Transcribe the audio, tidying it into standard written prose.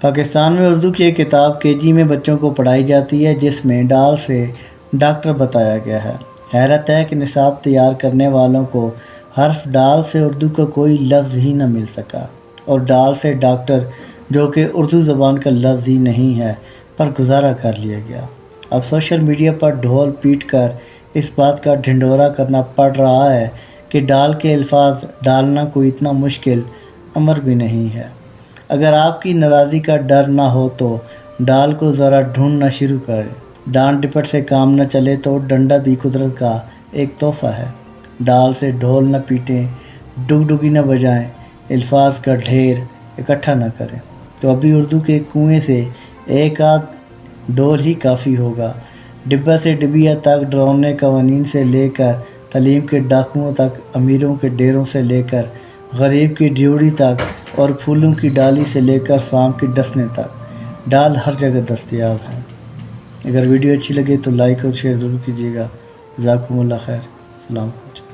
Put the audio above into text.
پاکستان میں اردو کی ایک کتاب KG میں بچوں کو پڑھائی جاتی ہے جس میں ڈال سے ڈاکٹر بتایا گیا ہے۔ حیرت ہے کہ نصاب تیار کرنے والوں کو حرف ڈال سے اردو کا کوئی لفظ ہی نہ مل سکا، اور ڈال سے ڈاکٹر جو کہ اردو زبان کا لفظ ہی نہیں ہے پر گزارا کر لیا گیا۔ اب سوشل میڈیا پر ڈھول پیٹ کر اس بات کا ڈھنڈورا کرنا پڑ رہا ہے کہ ڈال کے الفاظ ڈالنا کوئی اتنا مشکل امر بھی نہیں ہے۔ اگر آپ کی ناراضی کا ڈر نہ ہو تو ڈال کو ذرا ڈھونڈنا شروع کریں۔ ڈانٹ ڈپٹ سے کام نہ چلے تو ڈنڈا بھی قدرت کا ایک تحفہ ہے۔ ڈال سے ڈھول نہ پیٹیں، ڈگڈگی نہ بجائیں، الفاظ کا ڈھیر اکٹھا نہ کریں، تو ابھی اردو کے کنویں سے ایک آدھ ڈول ہی کافی ہوگا۔ ڈبہ سے ڈبیا تک، ڈرونے قوانین سے لے کر تعلیم کے ڈاکوؤں تک، امیروں کے ڈیروں سے لے کر غریب کی ڈیوڑی تک، اور پھولوں کی ڈالی سے لے کر سام کی ڈسنے تک، ڈال ہر جگہ دستیاب ہیں۔ اگر ویڈیو اچھی لگے تو لائک اور شیئر ضرور کیجیے گا۔ جزاکم اللہ خیر۔ السلام علیکم۔